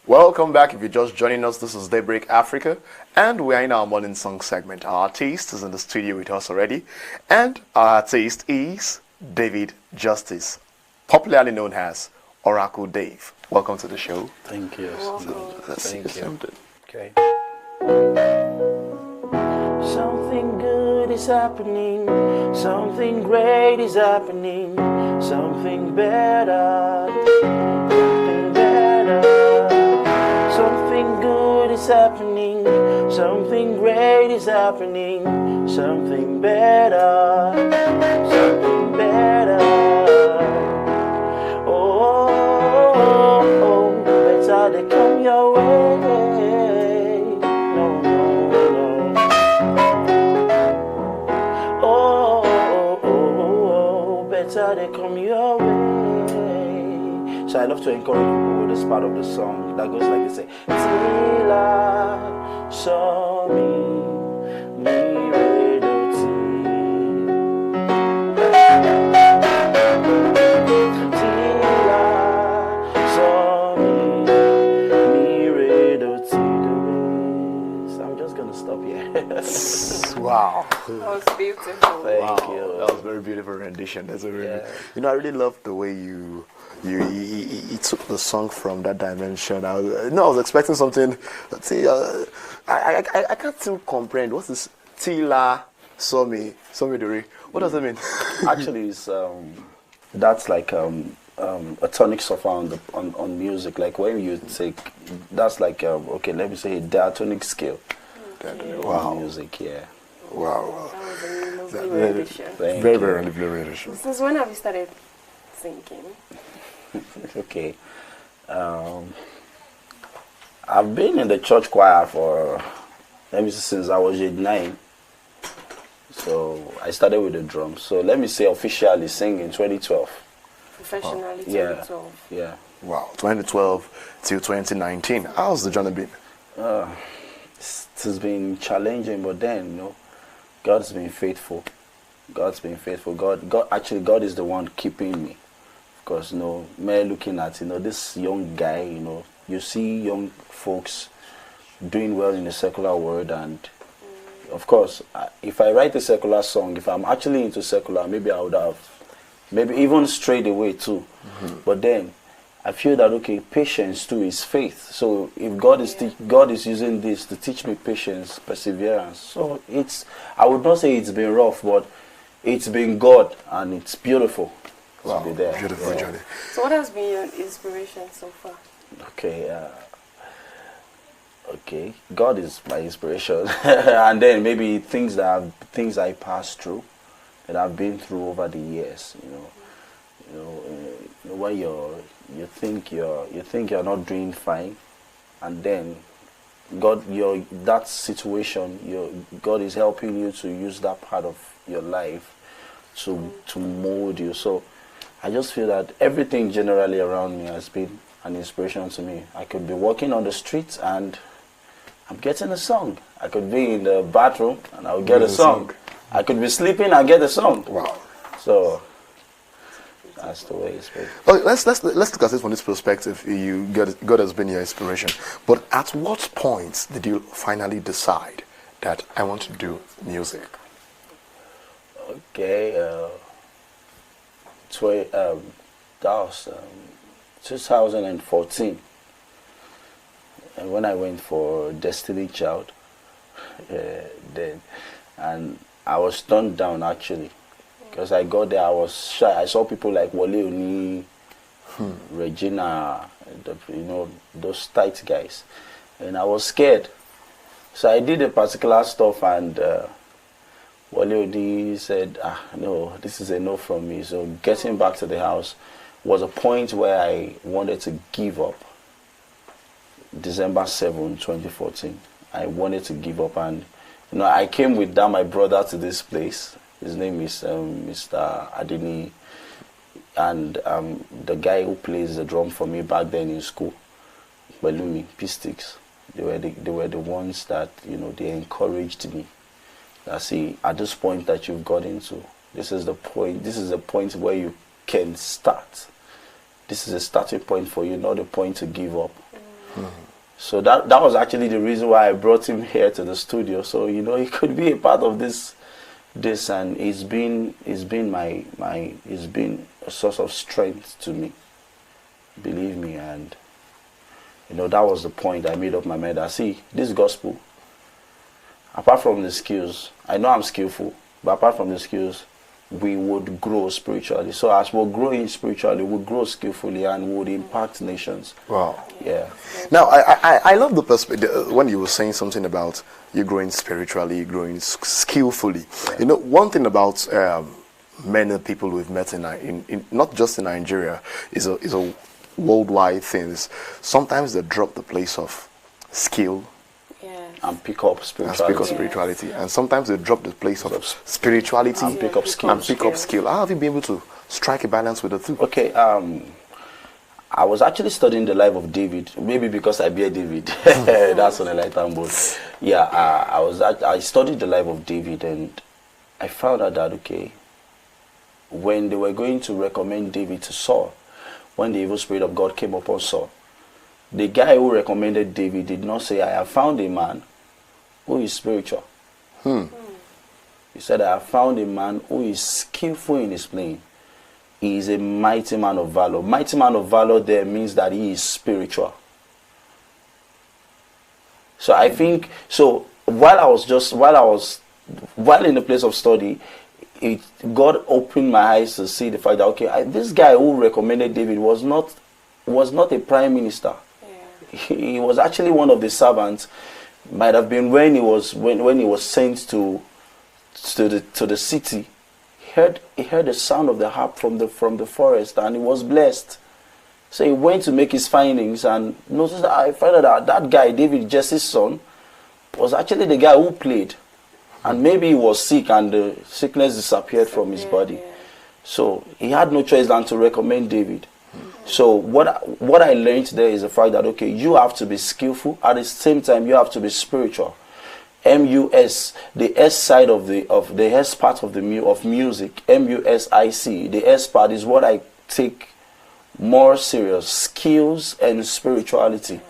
Welcome back. If you're just joining us, this is Daybreak Africa, and we are in our morning song segment. Our artist is in the studio with us already, and our artist is David Justice, popularly known as Oracle Dave. Welcome to the show. Thank you. Thank you. Okay. Something good is happening, something great is happening, something better, something better. Something good is happening, something great is happening, something better, something better. Oh, better they come your way. No, no, no. Oh, better they come your way. So I love to encourage people with this part of the song that goes like this: till I saw me ready till I saw me ready. So I'm just gonna stop here. Wow. That was beautiful. Thank you. That was a very beautiful rendition. That's a very, I really love the way you took the song from that dimension. I was expecting something. See, I can't still comprehend. What's this? Tila Somi Duri. What does that mean? Actually, it's that's like a tonic software on music. Like when you take, that's like okay, let me say a diatonic scale. Wow. On music, yeah. Wow. That was a lovely rendition. Very lovely rendition. Since when have you started singing? Okay. I've been in the church choir for since I was age 9. So I started with the drums. So let me say officially sing in 2012. Professionally, 2012. Yeah. Wow. 2012 till 2019. How's the journey been? It has been challenging, but then God's been faithful. God's been faithful. God is the one keeping me. Because me looking at this young guy, you see young folks doing well in the secular world, and of course, if I write a secular song, if I'm actually into secular, maybe I would have even strayed away too. But then I feel that patience too is faith. So if God is using this to teach me patience, perseverance, so I would not say it's been rough, but it's been God, and it's beautiful. Wow, to be there. beautiful journey. So what has been your inspiration so far? Okay, God is my inspiration, and then maybe things I passed through, that I've been through over the years. When you think you're not doing fine, and then that situation, God is helping you to use that part of your life to mold you. So I just feel that everything generally around me has been an inspiration to me. I could be walking on the streets and I'm getting a song. I could be in the bathroom and I'll get a song. I could be sleeping and get a song. Wow. So that's the way it's been. Well, let's look at it from this perspective. God has been your inspiration. But at what point did you finally decide that I want to do music? Okay, that was 2014, and when I went for Destiny Child, and I was turned down actually, because I got there, I was shy. I saw people like Wale Oni, Regina, those tight guys, and I was scared. So I did a particular stuff, and Wale Oni said, no, this is a no from me. So getting back to the house was a point where I wanted to give up. December 7, 2014. I wanted to give up, and I came with my brother to this place. His name is Mr. Adini, and the guy who plays the drum for me back then in school, Belumi, P-Sticks. They were the ones that they encouraged me. I see, at this point that you've got into, this is the point where you can start. This is a starting point for you, not a point to give up. So that was actually the reason why I brought him here to the studio. So he could be a part of this, and he's been a source of strength to me. Believe me, and that was the point I made up my mind. I see this gospel. Apart from the skills, I know I'm skillful, but apart from the skills, we would grow spiritually. So as we're growing spiritually, we grow skillfully and we would impact nations. Wow. Yeah. Now, I love the perspective when you were saying something about you growing spiritually, growing skillfully. Yeah. One thing about many people we've met in not just in Nigeria is a worldwide thing. Is sometimes they drop the place of skill and pick up spirituality. And sometimes they drop the place of spirituality and pick up skill. How have you been able to strike a balance with the two? Okay, I was actually studying the life of David, maybe because I bear David. That's on a lighter note. Yeah, I studied the life of David, and I found out that, okay, when they were going to recommend David to Saul, when the evil spirit of God came upon Saul, the guy who recommended David did not say, I have found a man who is spiritual. He said, I have found a man who is skillful in his playing. He is a mighty man of valor. Mighty man of valor there means that he is spiritual. So I think, while in the place of study, God opened my eyes to see the fact that, okay, this guy who recommended David was not a prime minister. He was actually one of the servants. Might have been when he was sent to the city. He heard the sound of the harp from the forest, and he was blessed. So he went to make his findings and noticed that I found out that guy, David, Jesse's son, was actually the guy who played. And maybe he was sick and the sickness disappeared from his body. So he had no choice than to recommend David. So what I learned there is the fact that, okay, you have to be skillful. At the same time, you have to be spiritual. MUS, the S side of the S part of music, MUSIC. The S part is what I take more serious, skills and spirituality.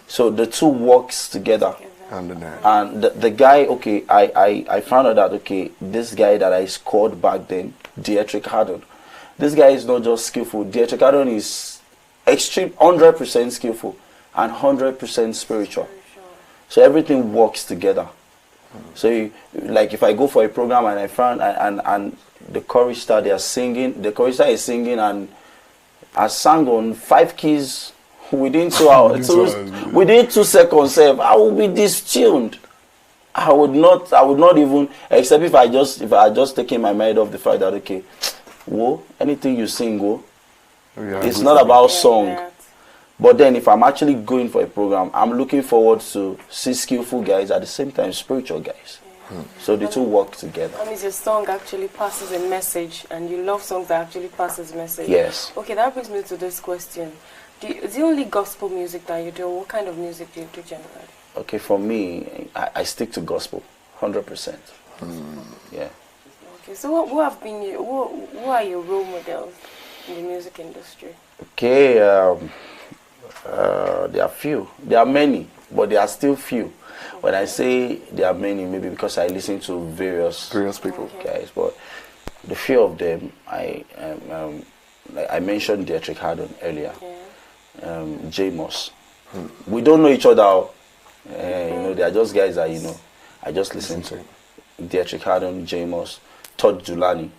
So the two works together. And the guy, okay, I found out that, okay, this guy that I scored back then, Dietrich Haddon, this guy is not just skillful. Dietrich Haddon is extreme, 100% skillful and 100% spiritual. So everything works together. So like if I go for a program and I found and the chorister they are singing, the chorister is singing and I sang on 5 keys within 2 hours. Within 2 seconds, I will be distuned. I would not even, except if I just taken my mind off the fact that, okay, anything you sing, it's not about song. But then if I'm actually going for a program, I'm looking forward to see skillful guys at the same time spiritual guys. So the two work together. That means your song actually passes a message, and you love songs that actually passes a message. Yes. Okay, that brings me to this question. Is it only gospel music that you do? What kind of music do you do generally? Okay, for me, I stick to gospel, 100%. Yeah. Okay, so who are your role models in the music industry? Okay, there are few. There are many, but there are still few. When I say there are many, maybe because I listen to various people, guys, but the few of them, like I mentioned Dietrich Haddon earlier, J-Moss. We don't know each other. They are just guys that I just listen to. Dietrich Haddon, J-Moss, Todd Dulani,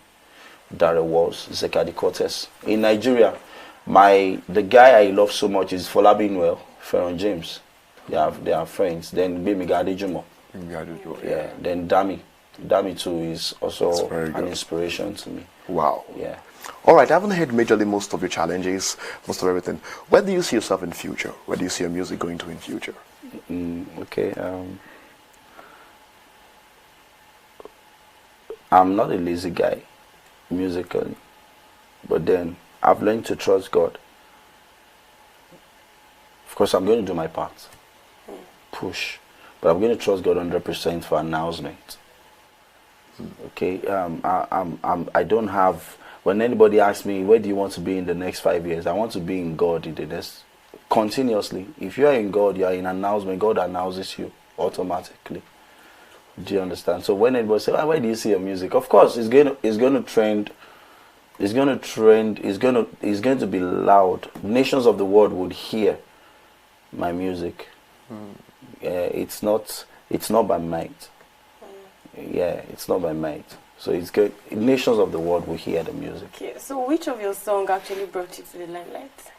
Darrell Walls, Zekadi Cortez. In Nigeria, the guy I love so much is Folabinuel, Ferron James. They are friends. Then Bemiga Adejumo. Yeah. Then Dami. Dami too is also an inspiration to me. Wow. Yeah. All right, I haven't heard majorly most of your challenges, most of everything. Where do you see yourself in future? Where do you see your music going to in future? Okay. I'm not a lazy guy, musically, but then I've learned to trust God. Of course, I'm going to do my part, push, but I'm going to trust God 100% for announcement. Okay, I don't have. When anybody asks me, where do you want to be in the next 5 years? I want to be in God in the next continuously. If you are in God, you are in announcement. God announces you automatically. Do you understand? So when anybody say, why do you see your music? Of course, it's going to trend. It's going to trend. It's going to be loud. Nations of the world would hear my music. It's not by might. Yeah, it's not by might. So it's good. Nations of the world will hear the music. Okay, so which of your songs actually brought you to the limelight?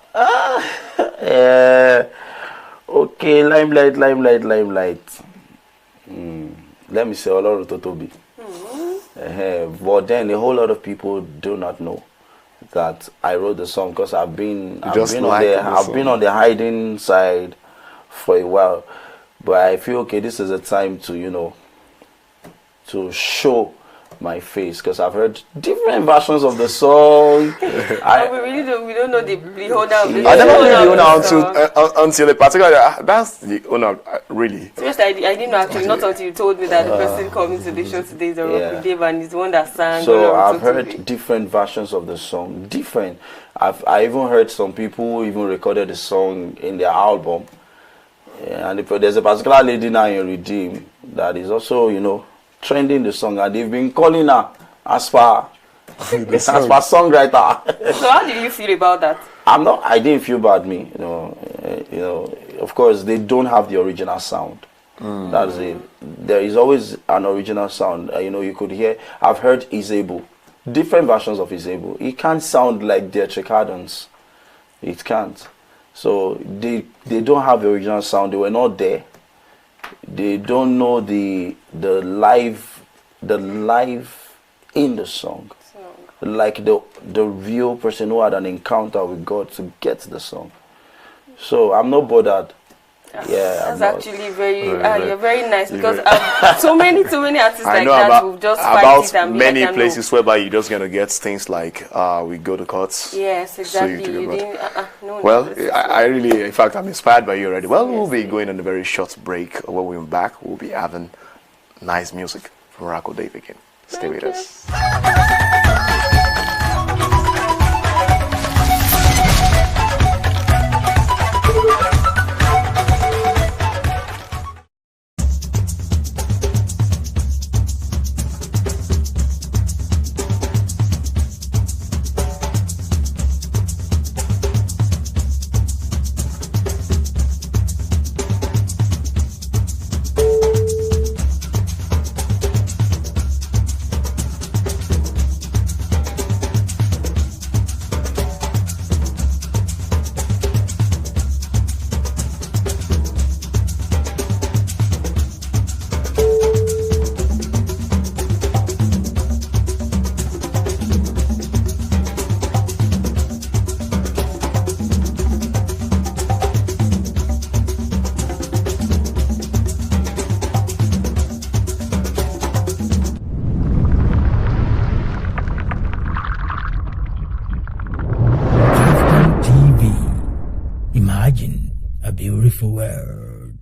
Okay, limelight. Let me say Olorun Totobi. But then a whole lot of people do not know that I wrote the song because I've been on the hiding side for a while. But I feel okay, this is a time to to show my face because I've heard different versions of the song. We don't know the holder of the I never knew the owner until a particular. That's the owner, really. Seriously, I didn't know actually. Not until you told me that the person coming to the show today is a rock with Dave and he's the one that sang. So I've heard different versions of the song. Different. I even heard some people who even recorded the song in their album. Yeah, and there's a particular lady now in Redeem that is also trending the song, and they've been calling her as far songwriter. So how did you feel about that? I didn't feel bad. Of course they don't have the original sound. That's it. There is always an original sound. You could hear. I've heard Isable, different versions of Isable. It can't sound like their Chicadons. It can't. So they don't have the original sound. They were not there. They don't know the live in the song, like the real person who had an encounter with God to get the song. So I'm not bothered. Yeah, that's actually you're very nice because so many artists like that will just fight it and be many like, places whereby you're just gonna get things like we go to courts. Yes, exactly. So well, I really, in fact, I'm inspired by you already. Well, we'll be going on a very short break. When we're back, we'll be having nice music from Rocco Dave again. Stay with us. Imagine a beautiful world.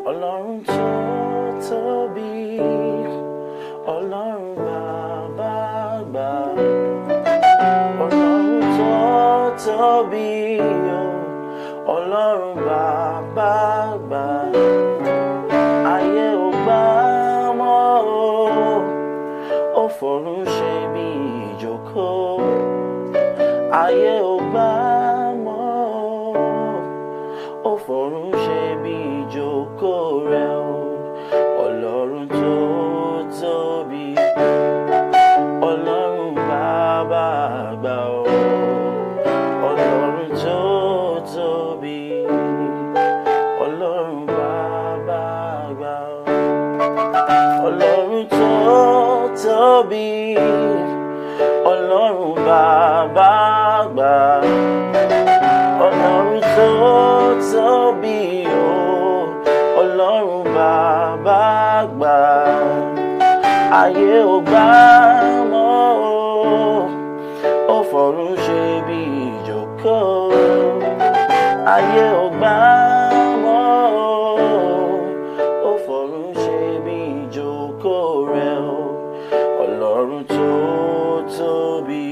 Ọlọ́run tó tóbi, Ọlọ́run bàbá àgbà. Ọlọ́run tó tóbi, Ọlọ́run bàbá àgbà. Ayé ò gbà mọ́ ó fọ̀run ṣe bí ìjókòó. Ayé ò gbà mọ́ ó fọ̀run ṣe bí ìjókòó rẹ̀ o. Ọlọ́run tó tóbi, Ọlọ́run bàbá àgbà o. Ọlọ́run tó tóbi, Ọlọ́run bàbá àgbà o. Ọlọ́run tó tóbi, Ọlọ́run bàbá àgbà. Ọlọ́run tó tóbi o, Ọlọ́run bàbá àgbà. Ayé ò gbà mọ́ ó fọ̀run ṣe bí ìjókòó. Ayé ò gbà mọ́ Ọlọ́run tó tóbi,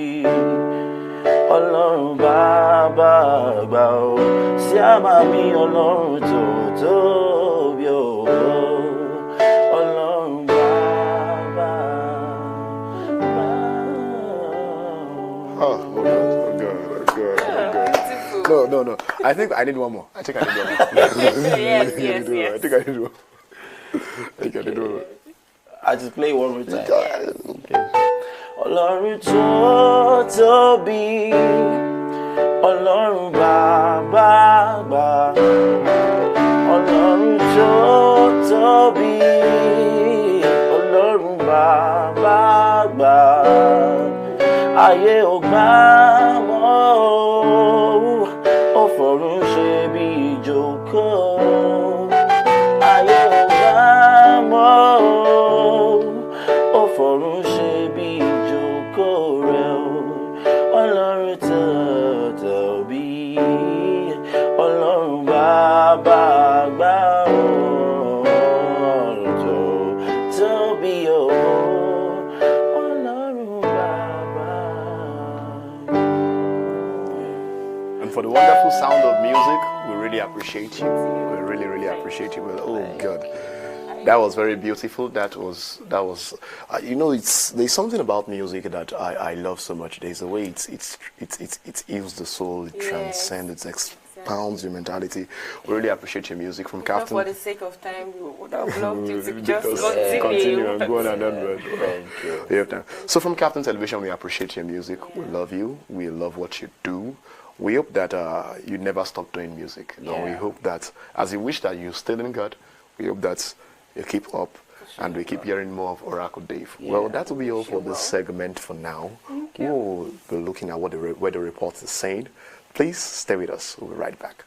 Ọlọ́run bàbá àgbà o, sí àmà mi Ọlọ́run tó tóbi o, Ọlọ́run bàbá àgbà. Oh, good. No. I think I need one more. I think I need one more. Yes. I think I need one. I just play one more time. Ọlọ́run tó tóbi, Ọlọ́run bàbá àgbà, Ọlọ́run tó tóbi, Ọlọ́run bàbá àgbà, ayé ò gbà mọ́ ó fọ̀run ṣe bí ìjókòó, ayé ò gbà mọ́ ó fọ̀run ṣe bí ìjókòó rẹ̀ o, Ọlọ́run tó tóbi, Ọlọ́run bàbá àgbà o, Ọlọ́run tó tóbi o, Ọlọ́run bàbá. And for the wonderful sound of music, we really appreciate you. We really appreciate you. Oh God, that was very beautiful. That was. You know, there's something about music that I love so much. There's a way it heals the soul. It transcends. It expounds your mentality. We really appreciate your music from Kaftan. For the sake of time, we would have loved you to just continue and go on and on. We have time. So from Kaftan Television, we appreciate your music. We love you. We love what you do. We hope that you never stop doing music. You know, we hope that, as you wish that you still in God, we hope that you keep up and we keep hearing more of Oracle Dave. Well, that will be all for this segment for now. We'll be looking at what the report is saying. Please stay with us. We'll be right back.